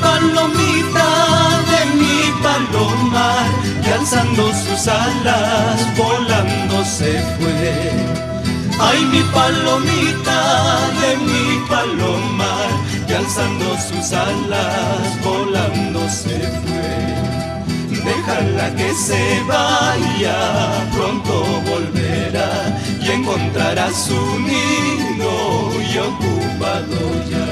palomita de mi palomar, y alzando sus alas volando se fue. Ay, mi palomita de mi palomar, y alzando sus alas volando se fue. Déjala que se vaya, pronto volverá y encontrará su nido y ocupado ya.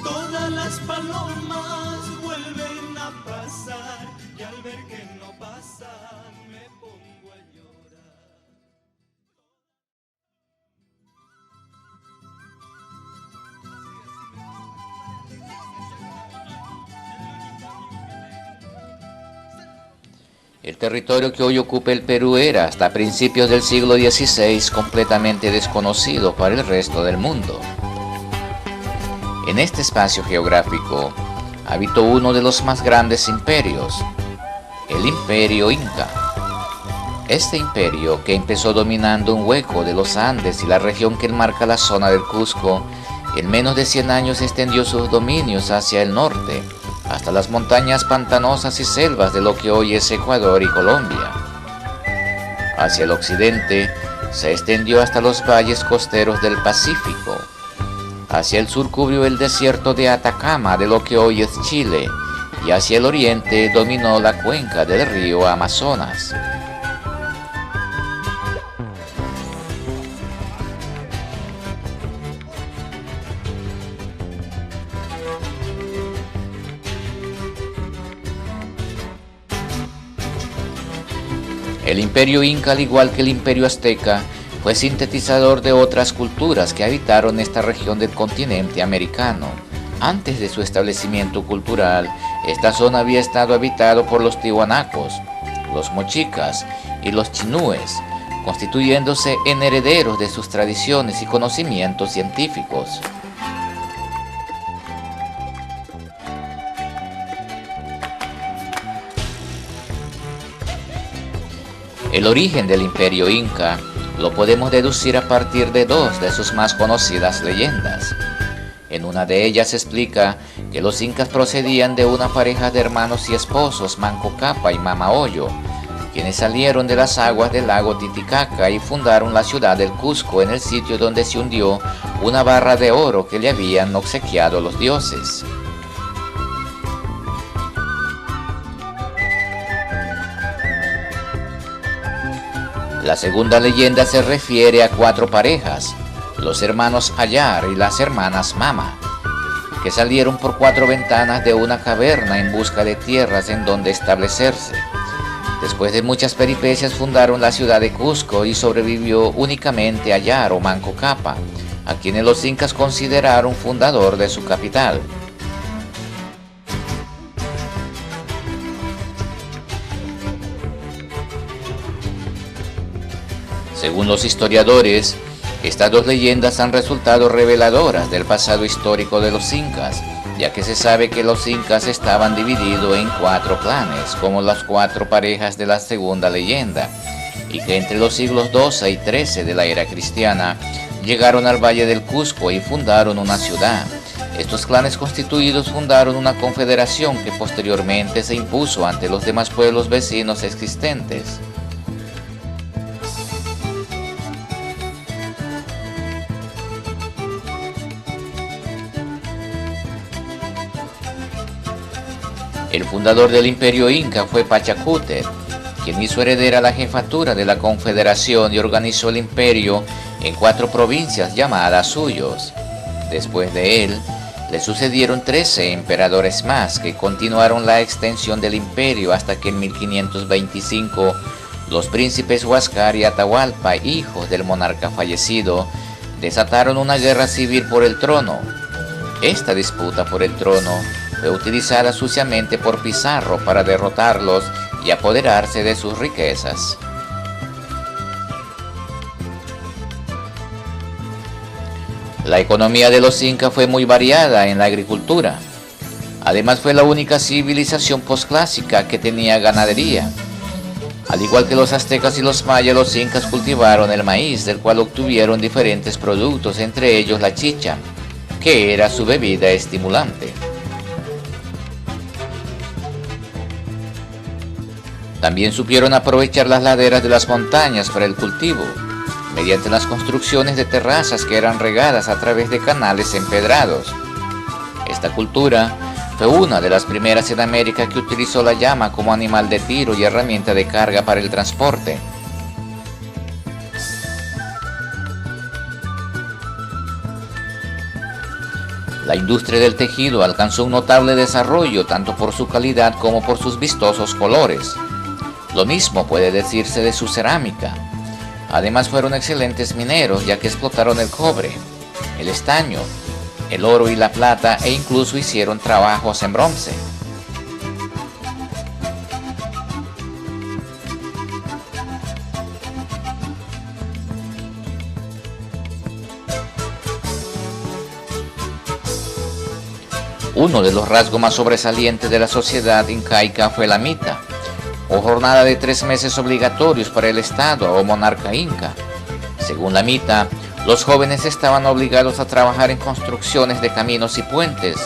Todas las palomas vuelven a pasar y al ver que no pasan me pongo a llorar. El territorio que hoy ocupa el Perú era, hasta principios del siglo XVI, completamente desconocido para el resto del mundo. En este espacio geográfico habitó uno de los más grandes imperios, el Imperio Inca. Este imperio, que empezó dominando un hueco de los Andes y la región que enmarca la zona del Cusco, en menos de 100 años extendió sus dominios hacia el norte, hasta las montañas pantanosas y selvas de lo que hoy es Ecuador y Colombia. Hacia el occidente se extendió hasta los valles costeros del Pacífico. Hacia el sur cubrió el desierto de Atacama de lo que hoy es Chile, y hacia el oriente dominó la cuenca del río Amazonas. El imperio Inca, al igual que el imperio Azteca, fue sintetizador de otras culturas que habitaron esta región del continente americano. Antes de su establecimiento cultural, esta zona había estado habitado por los tihuanacos, los mochicas y los chinúes, constituyéndose en herederos de sus tradiciones y conocimientos científicos. El origen del imperio Inca lo podemos deducir a partir de dos de sus más conocidas leyendas. En una de ellas se explica que los incas procedían de una pareja de hermanos y esposos, Manco Cápac y Mama Oyo, quienes salieron de las aguas del lago Titicaca y fundaron la ciudad del Cusco en el sitio donde se hundió una barra de oro que le habían obsequiado los dioses. La segunda leyenda se refiere a 4 parejas, los hermanos Ayar y las hermanas Mama, que salieron por 4 ventanas de una caverna en busca de tierras en donde establecerse. Después de muchas peripecias fundaron la ciudad de Cusco y sobrevivió únicamente Ayar o Manco Cápac, a quienes los incas consideraron fundador de su capital. Según los historiadores, estas 2 leyendas han resultado reveladoras del pasado histórico de los incas, ya que se sabe que los incas estaban divididos en 4 clanes, como las 4 parejas de la segunda leyenda, y que entre los siglos XII y XIII de la era cristiana llegaron al Valle del Cusco y fundaron una ciudad. Estos clanes constituidos fundaron una confederación que posteriormente se impuso ante los demás pueblos vecinos existentes. El fundador del imperio Inca fue Pachacútec, quien hizo heredera la jefatura de la confederación y organizó el imperio en 4 provincias llamadas suyos. Después de él, le sucedieron 13 emperadores más que continuaron la extensión del imperio hasta que en 1525 los príncipes Huáscar y Atahualpa, hijos del monarca fallecido, desataron una guerra civil por el trono. Esta disputa por el trono fue utilizada suciamente por Pizarro para derrotarlos y apoderarse de sus riquezas. La economía de los incas fue muy variada en la agricultura. Además fue la única civilización posclásica que tenía ganadería. Al igual que los aztecas y los mayas, los incas cultivaron el maíz, del cual obtuvieron diferentes productos, entre ellos la chicha, que era su bebida estimulante. También supieron aprovechar las laderas de las montañas para el cultivo, mediante las construcciones de terrazas que eran regadas a través de canales empedrados. Esta cultura fue una de las primeras en América que utilizó la llama como animal de tiro y herramienta de carga para el transporte. La industria del tejido alcanzó un notable desarrollo tanto por su calidad como por sus vistosos colores. Lo mismo puede decirse de su cerámica. Además fueron excelentes mineros, ya que explotaron el cobre, el estaño, el oro y la plata, e incluso hicieron trabajos en bronce. Uno de los rasgos más sobresalientes de la sociedad incaica fue la mita, o jornada de 3 meses obligatorios para el Estado o monarca inca. Según la mita, los jóvenes estaban obligados a trabajar en construcciones de caminos y puentes,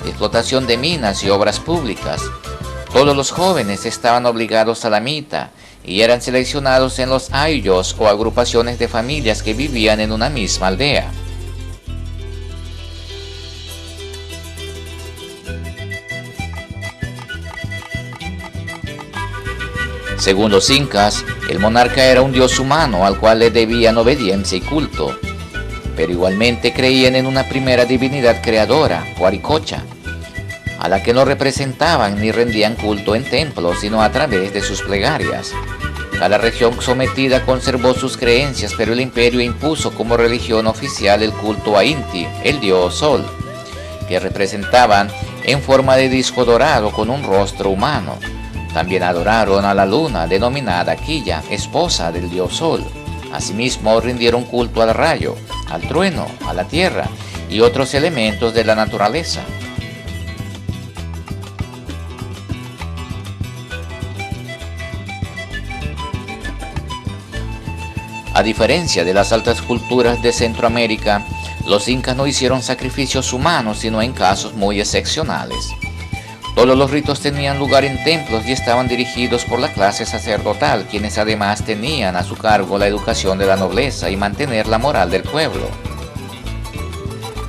explotación de minas y obras públicas. Todos los jóvenes estaban obligados a la mita y eran seleccionados en los ayllus o agrupaciones de familias que vivían en una misma aldea. Según los incas, el monarca era un dios humano al cual le debían obediencia y culto, pero igualmente creían en una primera divinidad creadora, Huaricocha, a la que no representaban ni rendían culto en templos, sino a través de sus plegarias. Cada región sometida conservó sus creencias, pero el imperio impuso como religión oficial el culto a Inti, el dios Sol, que representaban en forma de disco dorado con un rostro humano. También adoraron a la luna, denominada Quilla, esposa del dios Sol. Asimismo, rindieron culto al rayo, al trueno, a la tierra y otros elementos de la naturaleza. A diferencia de las altas culturas de Centroamérica, los incas no hicieron sacrificios humanos, sino en casos muy excepcionales. Todos los ritos tenían lugar en templos y estaban dirigidos por la clase sacerdotal, quienes además tenían a su cargo la educación de la nobleza y mantener la moral del pueblo.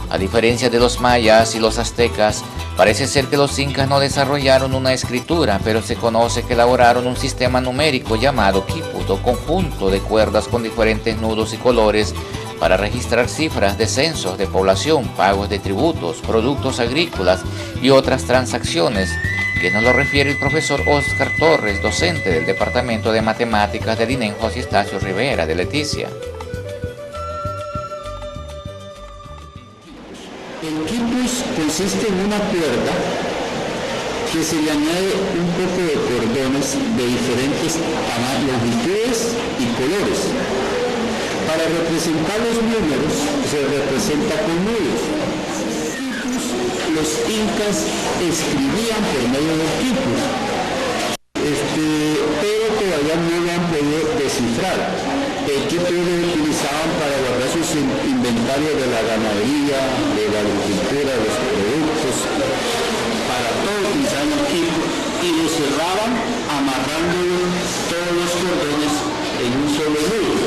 A diferencia de los mayas y los aztecas, parece ser que los incas no desarrollaron una escritura, pero se conoce que elaboraron un sistema numérico llamado quiput, o conjunto de cuerdas con diferentes nudos y colores, para registrar cifras de censos de población, pagos de tributos, productos agrícolas y otras transacciones, que nos lo refiere el profesor Oscar Torres, docente del Departamento de Matemáticas del INEM José Estacio Rivera de Leticia. El quipus consiste en una cuerda que se le añade un poco de cordones de diferentes longitudes y colores. Para representar los números se representa con nudos. Los incas escribían por medio del quipus, pero todavía no lo han podido descifrar. El quipus lo utilizaban para guardar sus inventarios de la ganadería, de la agricultura, de los productos, para todo utilizaban el quipus y lo cerraban amarrándolo todos los cordones en un solo nudo.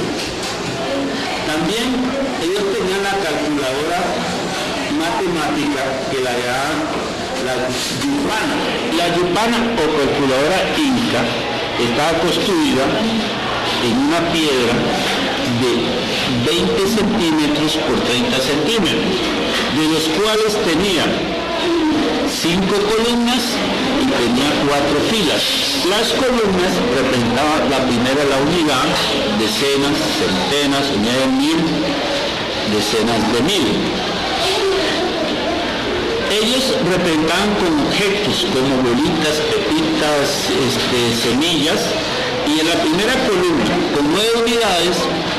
También ellos tenían la calculadora matemática que la llamaban la yupana. La yupana o calculadora inca estaba construida en una piedra de 20 centímetros por 30 centímetros, de los cuales tenía 5 columnas y tenía 4 filas. Las columnas representaban la primera la unidad, decenas, centenas, unidades de 1000, decenas de 1000. Ellos representaban con objetos como bolitas, pepitas, semillas, y en la primera columna, con 9 unidades,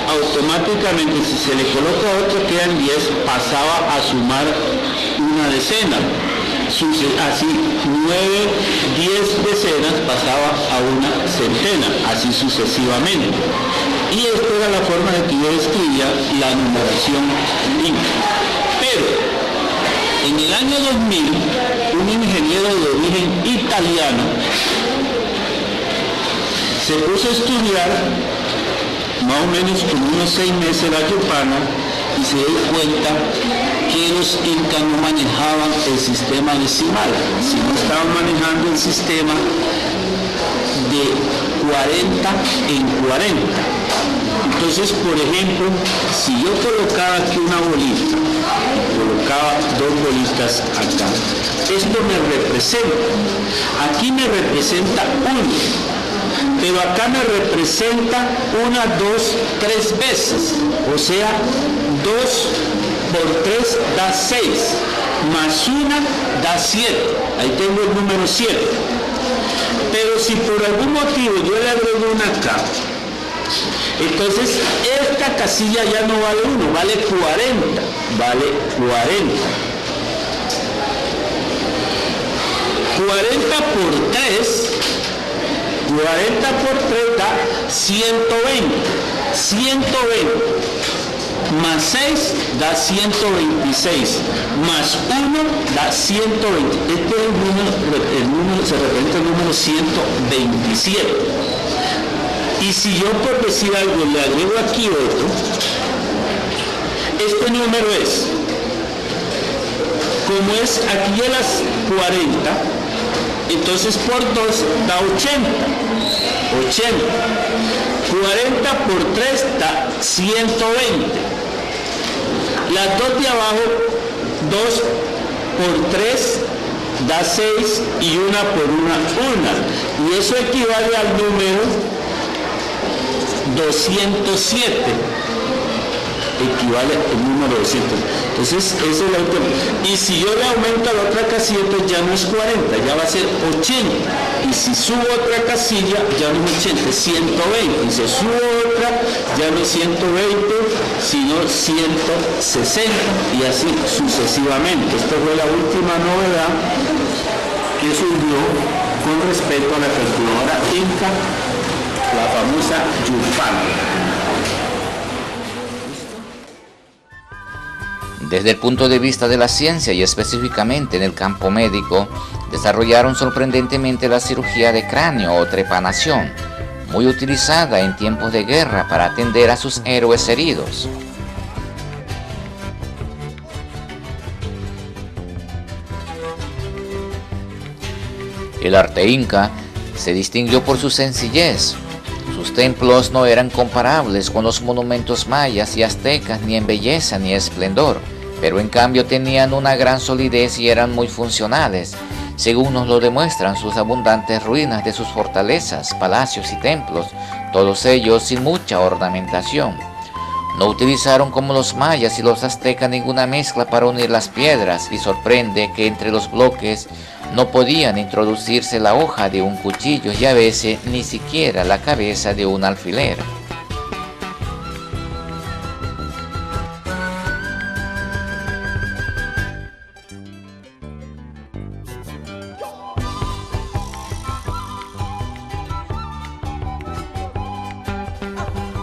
automáticamente si se le coloca otro quedan 10, pasaba a sumar una decena. así 9, 10 decenas pasaba a una centena, así sucesivamente. Y esta era la forma de que yo describía la numeración inca. Pero en el año 2000, un ingeniero de origen italiano se puso a estudiar más o menos como unos 6 meses la Yupana y se dio cuenta que los incas no manejaban el sistema decimal, sino estaban manejando el sistema de 40 en 40. Entonces, por ejemplo, si yo colocaba aquí una bolita y colocaba 2 bolitas acá, esto me representa, aquí me representa 1, pero acá me representa 1, 2, 3 veces, o sea, 2 por 3 da 6, más 1 da 7, ahí tengo el número 7. Pero si por algún motivo yo le agrego una acá, entonces esta casilla ya no vale 1, vale 40, vale 40. 40 por 3, 40 por 3 da 120, 120, más 6 da 126, más 1 da 120. Este es el número se representa el número 127. Y si yo, por decir algo, le agrego aquí otro, este número es, como es aquí a las 40, entonces por 2 da 80, 80, 40 por 3 da 120, las 2 de abajo, 2 por 3 da 6 y 1 por 1, 1, y eso equivale al número 207, equivale al número 200. Entonces, esa es la última. Y si yo le aumento a la otra casilla, entonces ya no es 40, ya va a ser 80. Y si subo otra casilla, ya no es 80, es 120. Y si subo otra, ya no es 120, sino 160. Y así sucesivamente. Esta fue la última novedad que surgió con respecto a la calculadora Inca, la famosa Yupana. Desde el punto de vista de la ciencia y específicamente en el campo médico, desarrollaron sorprendentemente la cirugía de cráneo o trepanación, muy utilizada en tiempos de guerra para atender a sus héroes heridos. El arte inca se distinguió por su sencillez. Sus templos no eran comparables con los monumentos mayas y aztecas ni en belleza ni esplendor, pero en cambio tenían una gran solidez y eran muy funcionales, según nos lo demuestran sus abundantes ruinas de sus fortalezas, palacios y templos, todos ellos sin mucha ornamentación. No utilizaron como los mayas y los aztecas ninguna mezcla para unir las piedras, y sorprende que entre los bloques no podían introducirse la hoja de un cuchillo y a veces ni siquiera la cabeza de un alfiler.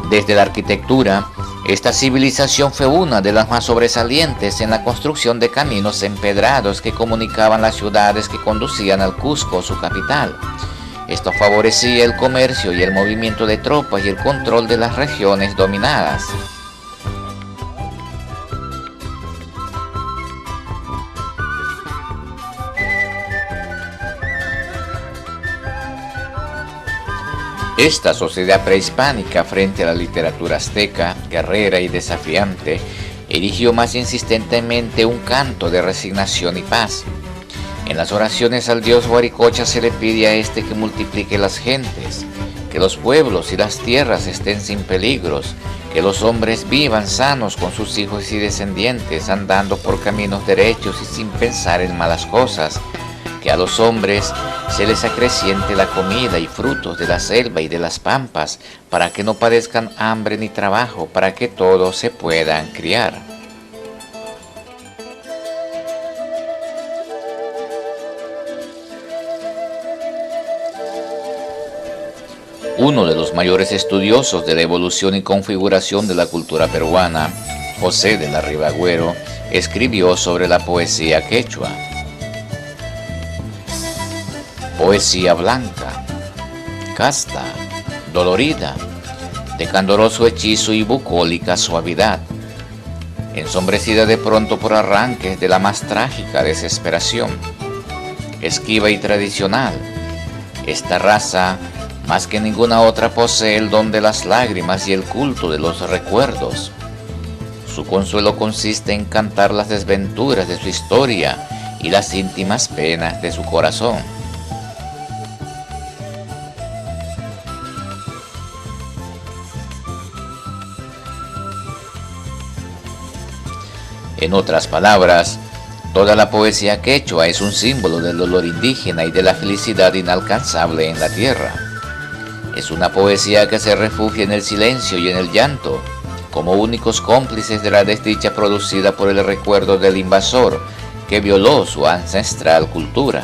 Desde la arquitectura, esta civilización fue una de las más sobresalientes en la construcción de caminos empedrados que comunicaban las ciudades que conducían al Cusco, su capital. Esto favorecía el comercio y el movimiento de tropas y el control de las regiones dominadas. Esta sociedad prehispánica, frente a la literatura azteca, guerrera y desafiante, erigió más insistentemente un canto de resignación y paz. En las oraciones al dios Huaricocha se le pide a este que multiplique las gentes, que los pueblos y las tierras estén sin peligros, que los hombres vivan sanos con sus hijos y descendientes, andando por caminos derechos y sin pensar en malas cosas, que a los hombres se les acreciente la comida y frutos de la selva y de las pampas, para que no padezcan hambre ni trabajo, para que todos se puedan criar. Uno de los mayores estudiosos de la evolución y configuración de la cultura peruana, José de la Ribagüero, escribió sobre la poesía quechua. Poesía blanca, casta, dolorida, de candoroso hechizo y bucólica suavidad, ensombrecida de pronto por arranques de la más trágica desesperación. Esquiva y tradicional, esta raza, más que ninguna otra, posee el don de las lágrimas y el culto de los recuerdos. Su consuelo consiste en cantar las desventuras de su historia y las íntimas penas de su corazón. En otras palabras, toda la poesía quechua es un símbolo del dolor indígena y de la felicidad inalcanzable en la tierra. Es una poesía que se refugia en el silencio y en el llanto, como únicos cómplices de la desdicha producida por el recuerdo del invasor que violó su ancestral cultura.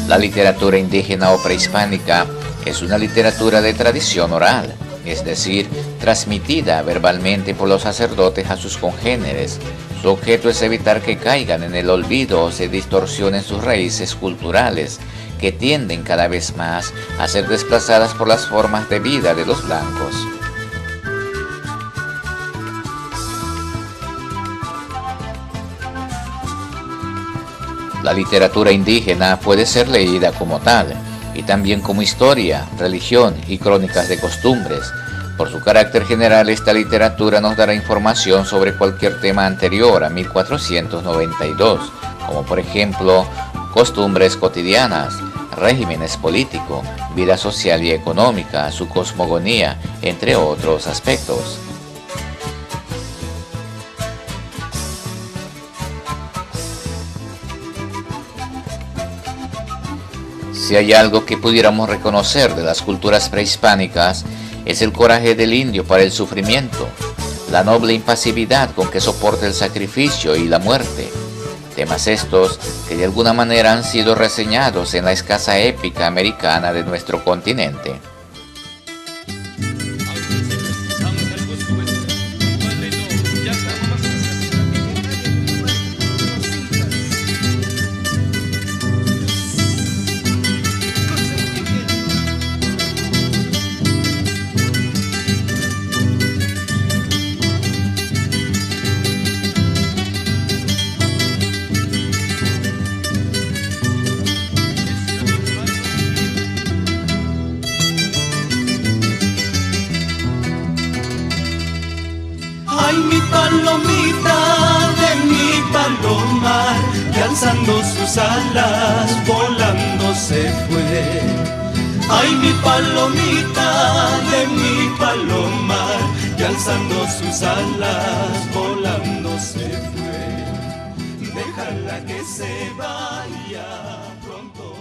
La literatura indígena o prehispánica es una literatura de tradición oral, es decir, transmitida verbalmente por los sacerdotes a sus congéneres. Su objeto es evitar que caigan en el olvido o se distorsionen sus raíces culturales, que tienden cada vez más a ser desplazadas por las formas de vida de los blancos. La literatura indígena puede ser leída como tal, y también como historia, religión y crónicas de costumbres. Por su carácter general, esta literatura nos dará información sobre cualquier tema anterior a 1492, como por ejemplo, costumbres cotidianas, regímenes políticos, vida social y económica, su cosmogonía, entre otros aspectos. Si hay algo que pudiéramos reconocer de las culturas prehispánicas, es el coraje del indio para el sufrimiento, la noble impasividad con que soporta el sacrificio y la muerte, temas estos que de alguna manera han sido reseñados en la escasa épica americana de nuestro continente. Ay, mi palomita de mi palomar, que alzando sus alas volando se fue. Ay, mi palomita de mi palomar, que alzando sus alas volando se fue. Déjala que se vaya pronto.